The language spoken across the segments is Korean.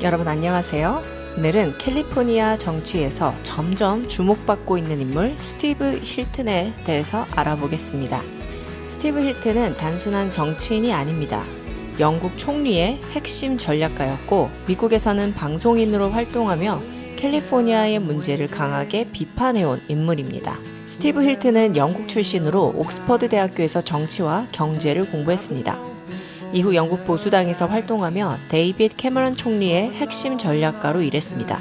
여러분 안녕하세요. 오늘은 캘리포니아 정치에서 점점 주목받고 있는 인물 스티브 힐튼에 대해서 알아보겠습니다. 스티브 힐튼은 단순한 정치인이 아닙니다. 영국 총리의 핵심 전략가였고 미국에서는 방송인으로 활동하며 캘리포니아의 문제를 강하게 비판해온 인물입니다. 스티브 힐튼은 영국 출신으로 옥스퍼드 대학교에서 정치와 경제를 공부했습니다. 이후 영국 보수당에서 활동하며 데이빗 캐머런 총리의 핵심 전략가로 일했습니다.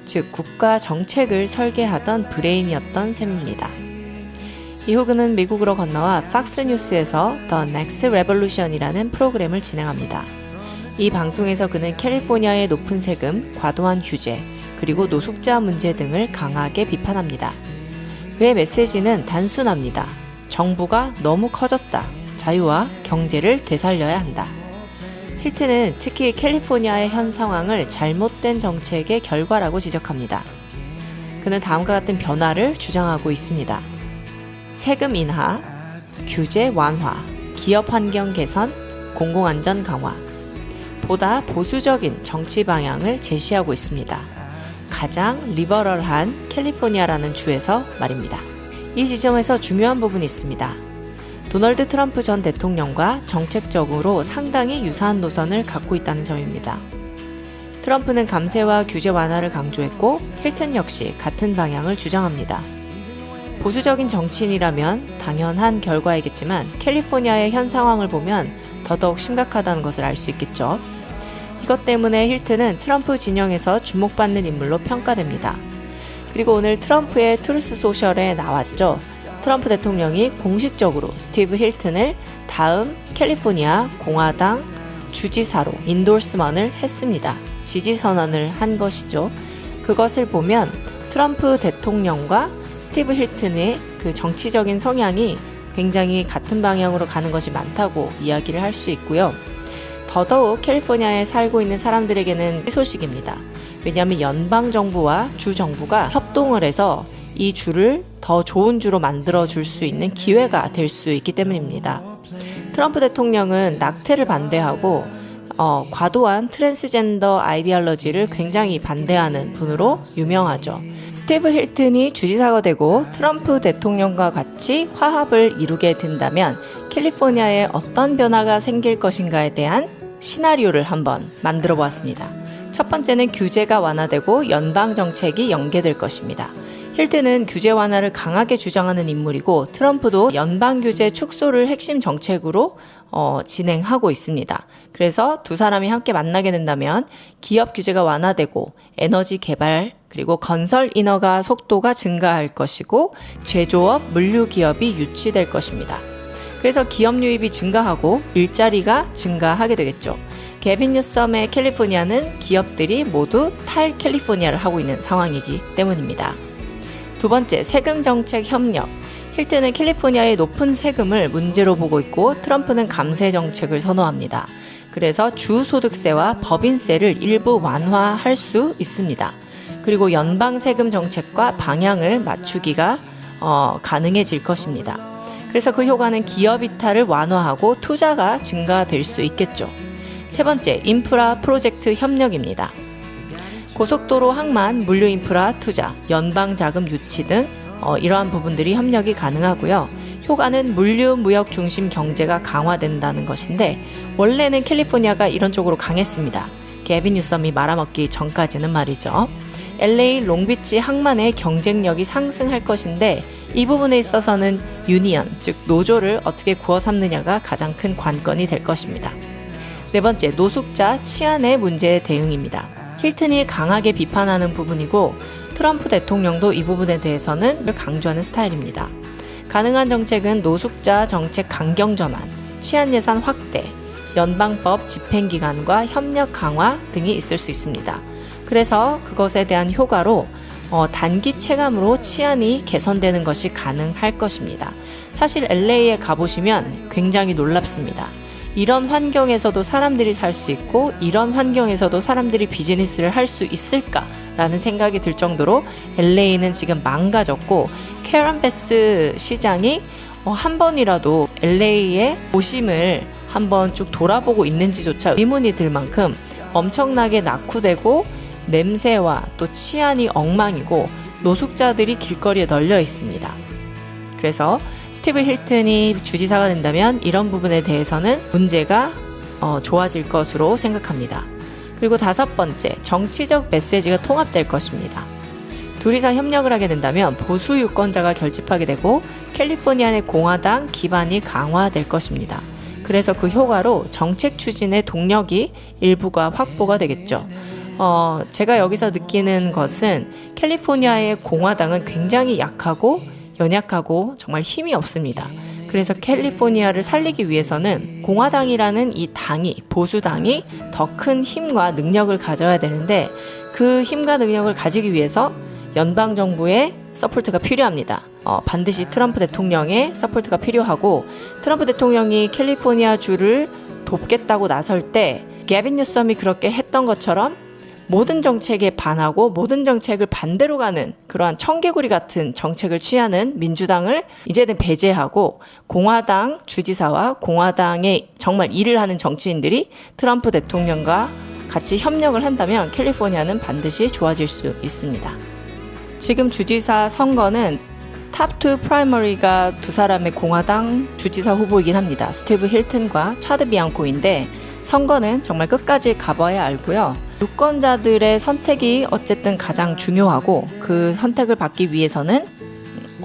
즉 국가 정책을 설계하던 브레인이었던 셈입니다. 이후 그는 미국으로 건너와 팍스뉴스에서 The Next Revolution이라는 프로그램을 진행합니다. 이 방송에서 그는 캘리포니아의 높은 세금, 과도한 규제, 그리고 노숙자 문제 등을 강하게 비판합니다. 그의 메시지는 단순합니다. 정부가 너무 커졌다. 자유와 경제를 되살려야 한다. 힐튼은 특히 캘리포니아의 현 상황을 잘못된 정책의 결과라고 지적합니다. 그는 다음과 같은 변화를 주장하고 있습니다. 세금 인하, 규제 완화, 기업 환경 개선, 공공안전 강화. 보다 보수적인 정치 방향을 제시하고 있습니다. 가장 리버럴한 캘리포니아라는 주에서 말입니다. 이 지점에서 중요한 부분이 있습니다. 도널드 트럼프 전 대통령과 정책적으로 상당히 유사한 노선을 갖고 있다는 점입니다. 트럼프는 감세와 규제 완화를 강조했고 힐튼 역시 같은 방향을 주장합니다. 보수적인 정치인이라면 당연한 결과이겠지만 캘리포니아의 현 상황을 보면 더더욱 심각하다는 것을 알 수 있겠죠. 이것 때문에 힐튼은 트럼프 진영에서 주목받는 인물로 평가됩니다. 그리고 오늘 트럼프의 트루스 소셜에 나왔죠. 트럼프 대통령이 공식적으로 스티브 힐튼을 다음 캘리포니아 공화당 주지사로 인도스먼을 했습니다. 지지선언을 한 것이죠. 그것을 보면 트럼프 대통령과 스티브 힐튼의 그 정치적인 성향이 굉장히 같은 방향으로 가는 것이 많다고 이야기를 할 수 있고요. 더더욱 캘리포니아에 살고 있는 사람들에게는 소식입니다. 왜냐하면 연방정부와 주정부가 협동을 해서 이 주를 더 좋은 주로 만들어줄 수 있는 기회가 될 수 있기 때문입니다. 트럼프 대통령은 낙태를 반대하고 과도한 트랜스젠더 아이디얼러지를 굉장히 반대하는 분으로 유명하죠. 스티브 힐튼이 주지사가 되고 트럼프 대통령과 같이 화합을 이루게 된다면 캘리포니아에 어떤 변화가 생길 것인가에 대한 시나리오를 한번 만들어 보았습니다. 첫 번째는 규제가 완화되고 연방정책이 연계될 것입니다. 힐튼은 규제 완화를 강하게 주장하는 인물이고 트럼프도 연방규제 축소를 핵심 정책으로 진행하고 있습니다. 그래서 두 사람이 함께 만나게 된다면 기업 규제가 완화되고 에너지 개발 그리고 건설 인허가 속도가 증가할 것이고 제조업, 물류기업이 유치될 것입니다. 그래서 기업 유입이 증가하고 일자리가 증가하게 되겠죠. 게빈 뉴섬의 캘리포니아는 기업들이 모두 탈캘리포니아를 하고 있는 상황이기 때문입니다. 두 번째, 세금 정책 협력. 힐튼은 캘리포니아의 높은 세금을 문제로 보고 있고 트럼프는 감세 정책을 선호합니다. 그래서 주소득세와 법인세를 일부 완화할 수 있습니다. 그리고 연방 세금 정책과 방향을 맞추기가 가능해질 것입니다. 그래서 그 효과는 기업 이탈을 완화하고 투자가 증가될 수 있겠죠. 세 번째, 인프라 프로젝트 협력입니다. 고속도로, 항만, 물류 인프라 투자, 연방 자금 유치 등 이러한 부분들이 협력이 가능하고요. 효과는 물류 무역 중심 경제가 강화된다는 것인데 원래는 캘리포니아가 이런 쪽으로 강했습니다. 게빈 뉴섬이 말아먹기 전까지는 말이죠. LA 롱비치 항만의 경쟁력이 상승할 것인데 이 부분에 있어서는 유니언, 즉 노조를 어떻게 구워 삼느냐가 가장 큰 관건이 될 것입니다. 네 번째, 노숙자 치안의 문제 대응입니다. 힐튼이 강하게 비판하는 부분이고 트럼프 대통령도 이 부분에 대해서는 강조하는 스타일입니다. 가능한 정책은 노숙자 정책 강경 전환, 치안 예산 확대, 연방법 집행기관과 협력 강화 등이 있을 수 있습니다. 그래서 그것에 대한 효과로 단기 체감으로 치안이 개선되는 것이 가능할 것입니다. 사실 LA에 가보시면 굉장히 놀랍습니다. 이런 환경에서도 사람들이 살 수 있고 이런 환경에서도 사람들이 비즈니스를 할 수 있을까라는 생각이 들 정도로 LA는 지금 망가졌고 캐런 베스 시장이 한 번이라도 LA의 도심을 한번 쭉 돌아보고 있는지조차 의문이 들 만큼 엄청나게 낙후되고 냄새와 또 치안이 엉망이고 노숙자들이 길거리에 널려 있습니다. 그래서 스티브 힐튼이 주지사가 된다면 이런 부분에 대해서는 문제가 좋아질 것으로 생각합니다. 그리고 5번째, 정치적 메시지가 통합될 것입니다. 둘이서 협력을 하게 된다면 보수 유권자가 결집하게 되고 캘리포니아 내 공화당 기반이 강화될 것입니다. 그래서 그 효과로 정책 추진의 동력이 일부가 확보가 되겠죠. 제가 여기서 느끼는 것은 캘리포니아의 공화당은 굉장히 약하고 연약하고 정말 힘이 없습니다. 그래서 캘리포니아를 살리기 위해서는 공화당이라는 이 당이, 보수당이 더 큰 힘과 능력을 가져야 되는데 그 힘과 능력을 가지기 위해서 연방정부의 서포트가 필요합니다. 반드시 트럼프 대통령의 서포트가 필요하고 트럼프 대통령이 캘리포니아 주를 돕겠다고 나설 때 게빈 뉴섬이 그렇게 했던 것처럼 모든 정책에 반하고 모든 정책을 반대로 가는 그러한 청개구리 같은 정책을 취하는 민주당을 이제는 배제하고 공화당 주지사와 공화당의 정말 일을 하는 정치인들이 트럼프 대통령과 같이 협력을 한다면 캘리포니아는 반드시 좋아질 수 있습니다. 지금 주지사 선거는 탑2 프라이머리가 두 사람의 공화당 주지사 후보이긴 합니다. 스티브 힐튼과 차드 비앙코인데 선거는 정말 끝까지 가봐야 알고요. 유권자들의 선택이 어쨌든 가장 중요하고 그 선택을 받기 위해서는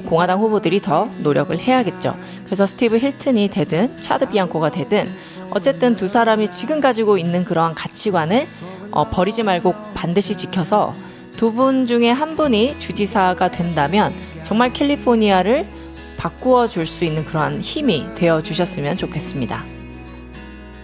공화당 후보들이 더 노력을 해야겠죠. 그래서 스티브 힐튼이 되든 차드 비앙코가 되든 어쨌든 두 사람이 지금 가지고 있는 그러한 가치관을 버리지 말고 반드시 지켜서 두 분 중에 한 분이 주지사가 된다면 정말 캘리포니아를 바꾸어 줄 수 있는 그러한 힘이 되어 주셨으면 좋겠습니다.